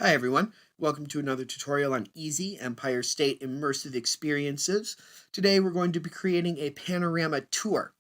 Hi everyone, welcome to another tutorial on Easy Empire State Immersive Experiences. Today we're going to be creating a panorama tour.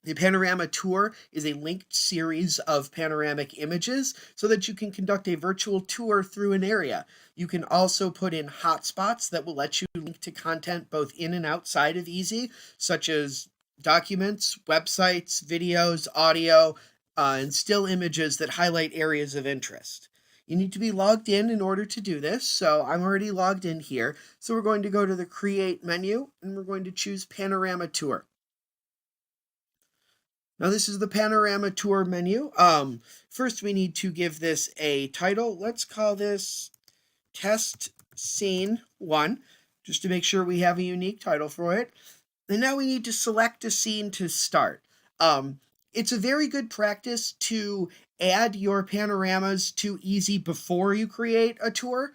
The panorama tour is a linked series of panoramic images so that you can conduct a virtual tour through an area. You can also put in hotspots that will let you link to content both in and outside of Easy, such as documents, websites, videos, audio, and still images that highlight areas of interest. You need to be logged in order to do this, so I'm already logged in here. So we're going to go to the Create menu, and we're going to choose Panorama Tour. Now this is the Panorama Tour menu. First we need to give this a title. Let's call this Test Scene 1, just to make sure we have a unique title for it. And now we need to select a scene to start. It's a very good practice to add your panoramas to Easy before you create a tour.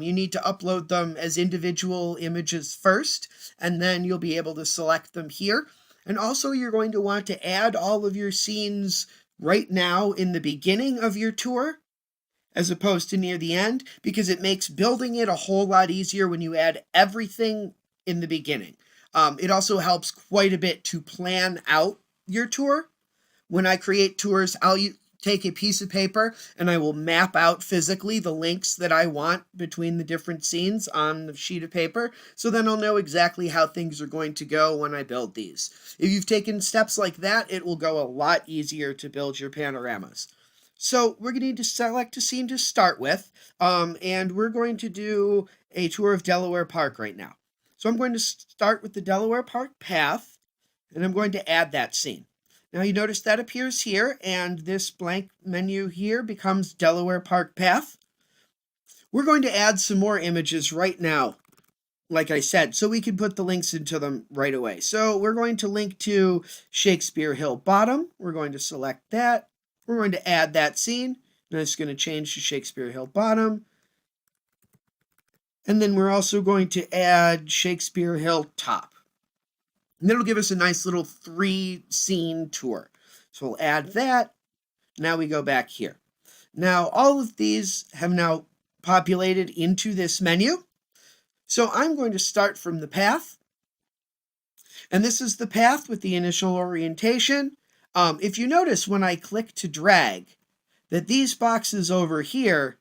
You need to upload them as individual images first, and then you'll be able to select them here. And also you're going to want to add all of your scenes right now in the beginning of your tour, as opposed to near the end, because it makes building it a whole lot easier when you add everything in the beginning. It also helps quite a bit to plan out your tour. When I create tours, I'll take a piece of paper and I will map out physically the links that I want between the different scenes on the sheet of paper, so then I'll know exactly how things are going to go when I build these. If you've taken steps like that, it will go a lot easier to build your panoramas. So we're going to need to select a scene to start with, and we're going to do a tour of Delaware Park right now. So I'm going to start with the Delaware Park path, and I'm going to add that scene. Now you notice that appears here, and this blank menu here becomes Delaware Park path. We're going to add some more images right now, like I said, so we can put the links into them right away. So we're going to link to Shakespeare Hill Bottom. We're going to select that. We're going to add that scene. And it's going to change to Shakespeare Hill Bottom. And then we're also going to add Shakespeare Hill Top. And that'll give us a nice little 3-scene tour. So we'll add that. Now we go back here. Now all of these have now populated into this menu. So I'm going to start from the path. And this is the path with the initial orientation. If you notice when I click to drag, that these boxes over here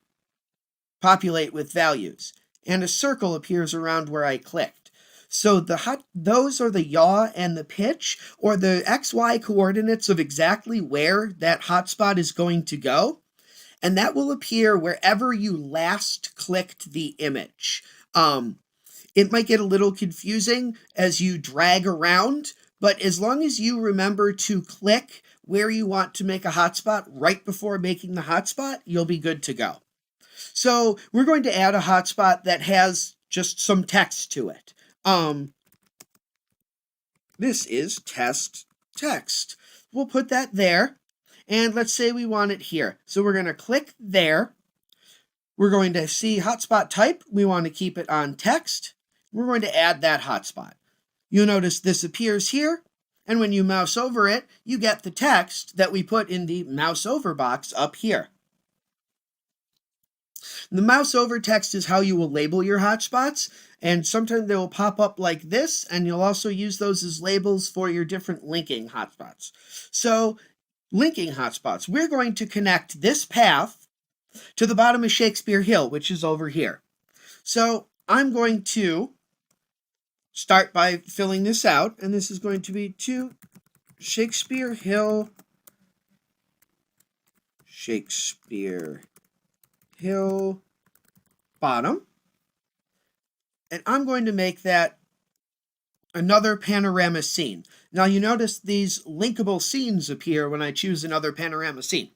populate with values, and a circle appears around where I clicked. So those are the yaw and the pitch, or the XY coordinates of exactly where that hotspot is going to go. And that will appear wherever you last clicked the image. It might get a little confusing as you drag around, but as long as you remember to click where you want to make a hotspot right before making the hotspot, you'll be good to go. So we're going to add a hotspot that has just some text to it. This is test text. We'll put that there, and let's say we want it here. So we're going to click there. We're going to see hotspot type. We want to keep it on text. We're going to add that hotspot. You'll notice this appears here, and when you mouse over it, you get the text that we put in the mouse over box up here. The mouse over text is how you will label your hotspots, and sometimes they will pop up like this, and you'll also use those as labels for your different linking hotspots. So, linking hotspots, we're going to connect this path to the bottom of Shakespeare Hill, which is over here. So, I'm going to start by filling this out, and this is going to be to Shakespeare Hill Bottom. And I'm going to make that another panorama scene. Now you notice these linkable scenes appear when I choose another panorama scene.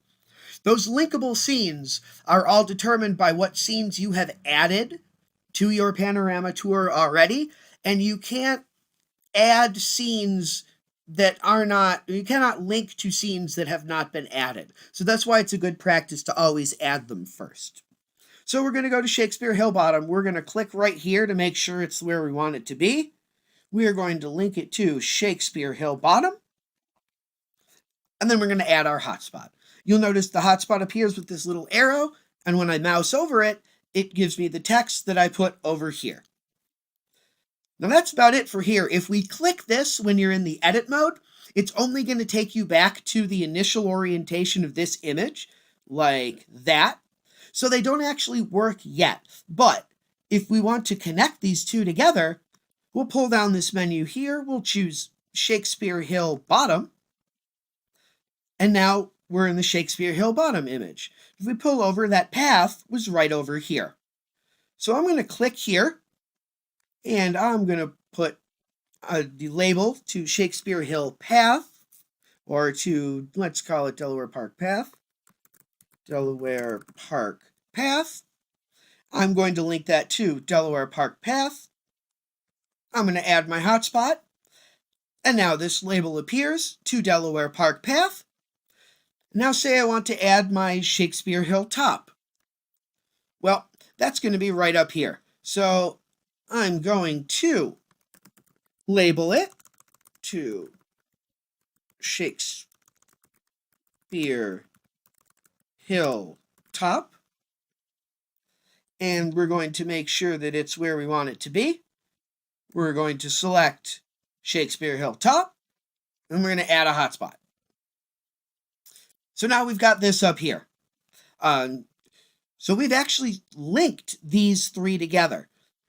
Those linkable scenes are all determined by what scenes you have added to your panorama tour already, and you can't add scenes that are not, you cannot link to scenes that have not been added. So that's why it's a good practice to always add them first. So we're going to go to Shakespeare Hill Bottom. We're going to click right here to make sure it's where we want it to be. We are going to link it to Shakespeare Hill Bottom. And then we're going to add our hotspot. You'll notice the hotspot appears with this little arrow, And when I mouse over it, it gives me the text that I put over here. Now that's about it for here. If we click this when you're in the edit mode, it's only going to take you back to the initial orientation of this image, like that. So they don't actually work yet. But if we want to connect these two together, we'll pull down this menu here. We'll choose Shakespeare Hill Bottom. And now we're in the Shakespeare Hill Bottom image. If we pull over, that path was right over here. So I'm going to click here, and I'm going to put the label to Shakespeare Hill Path, or to, let's call it Delaware Park Path. Delaware Park Path. I'm going to link that to Delaware Park Path. I'm going to add my hotspot. And now this label appears to Delaware Park Path. Now say I want to add my Shakespeare Hill Top. Well, that's going to be right up here. So I'm going to label it to Shakespeare Hill Top. And we're going to make sure that it's where we want it to be. We're going to select Shakespeare Hill Top, and we're going to add a hotspot. So now we've got this up here. So we've actually linked these three together.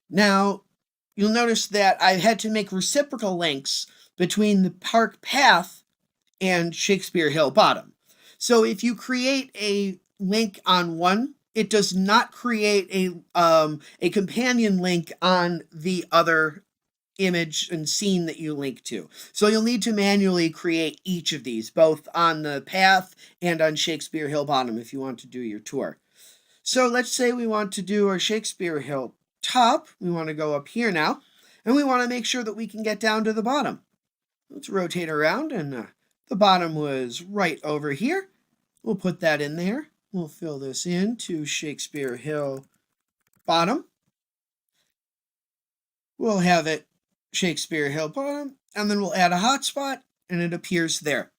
Now, you'll notice that I had to make reciprocal links between the park path and Shakespeare Hill Bottom. So if you create a link on one, it does not create a companion link on the other image and scene that you link to. So you'll need to manually create each of these, both on the path and on Shakespeare Hill Bottom if you want to do your tour. So let's say we want to do our Shakespeare Hill Top. We want to go up here now, and we want to make sure that we can get down to the bottom. Let's rotate around, and the bottom was right over here. We'll put that in there. We'll fill this in to Shakespeare Hill Bottom. We'll have it Shakespeare Hill Bottom, and then we'll add a hotspot, and it appears there.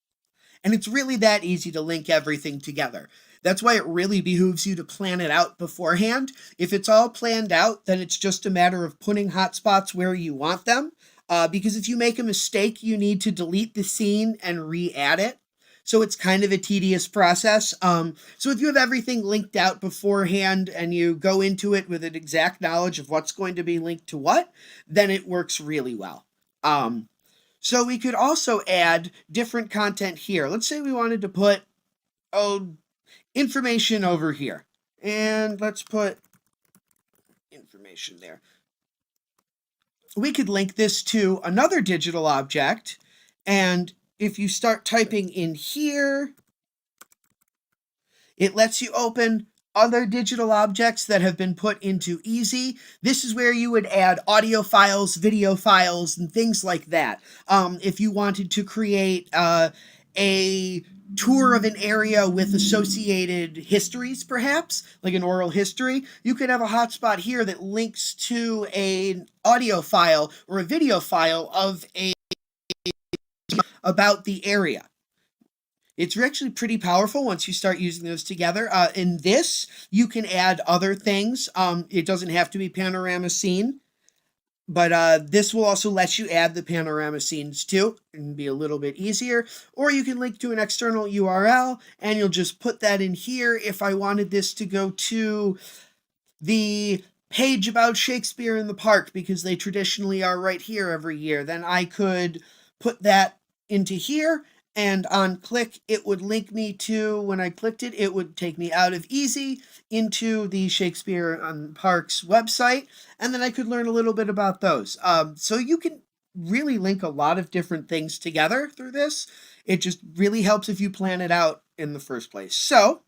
And it's really that easy to link everything together. That's why it really behooves you to plan it out beforehand. If it's all planned out, then it's just a matter of putting hotspots where you want them. Because if you make a mistake, you need to delete the scene and re-add it. So it's kind of a tedious process. So if you have everything linked out beforehand and you go into it with an exact knowledge of what's going to be linked to what, then it works really well. So we could also add different content here. Let's say we wanted to put information over here. And let's put information there. We could link this to another digital object, and if you start typing in here, it lets you open other digital objects that have been put into Easy. This is where you would add audio files, video files, and things like that. If you wanted to create a tour of an area with associated histories, perhaps, like an oral history, you could have a hotspot here that links to an audio file or a video file of about the area. It's actually pretty powerful once you start using those together. In this, you can add other things. It doesn't have to be panorama scene, but this will also let you add the panorama scenes too, and be a little bit easier. Or you can link to an external URL, and you'll just put that in here. If I wanted this to go to the page about Shakespeare in the Park, because they traditionally are right here every year, then I could put that into here, and on click it would link me to, when I clicked it, it would take me out of Easy into the Shakespeare Park's website, and then I could learn a little bit about those. So you can really link a lot of different things together through this. It just really helps if you plan it out in the first place. So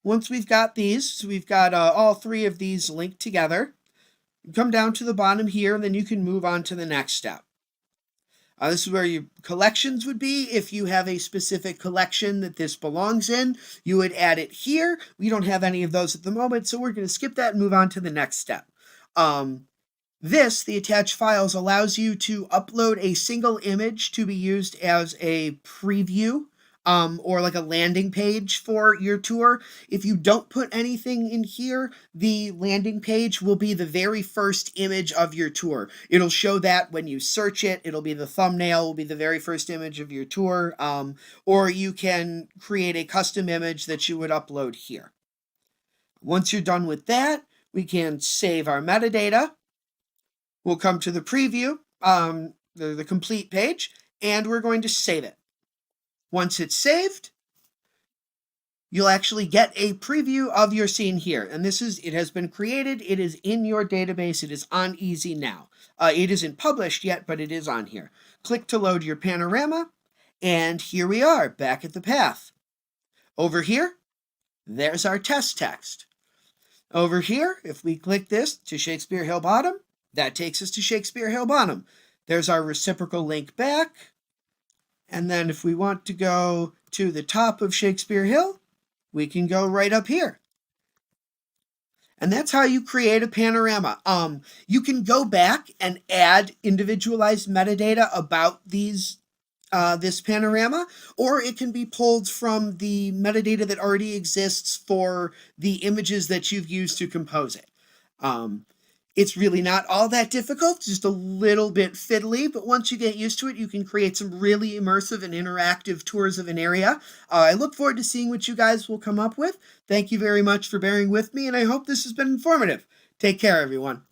once we've got these, so we've got all three of these linked together, come down to the bottom here, and then you can move on to the next step. This is where your collections would be. If you have a specific collection that this belongs in, you would add it here. We don't have any of those at the moment, so we're going to skip that and move on to the next step. The attached files, allows you to upload a single image to be used as a preview or like a landing page for your tour. If you don't put anything in here, the landing page will be the very first image of your tour. It'll show that when you search it. It'll be the thumbnail, will be the very first image of your tour. Or you can create a custom image that you would upload here. Once you're done with that, we can save our metadata. We'll come to the preview, the complete page, and we're going to save it. Once it's saved, you'll actually get a preview of your scene here. And it has been created. It is in your database. It is on Easy now. It isn't published yet, but it is on here. Click to load your panorama. And here we are, back at the path. Over here, there's our test text. Over here, if we click this to Shakespeare Hill Bottom, that takes us to Shakespeare Hill Bottom. There's our reciprocal link back. And then if we want to go to the top of Shakespeare Hill, we can go right up here. And that's how you create a panorama. You can go back and add individualized metadata about this panorama, or it can be pulled from the metadata that already exists for the images that you've used to compose it. It's really not all that difficult, just a little bit fiddly, but once you get used to it, you can create some really immersive and interactive tours of an area. I look forward to seeing what you guys will come up with. Thank you very much for bearing with me, and I hope this has been informative. Take care, everyone.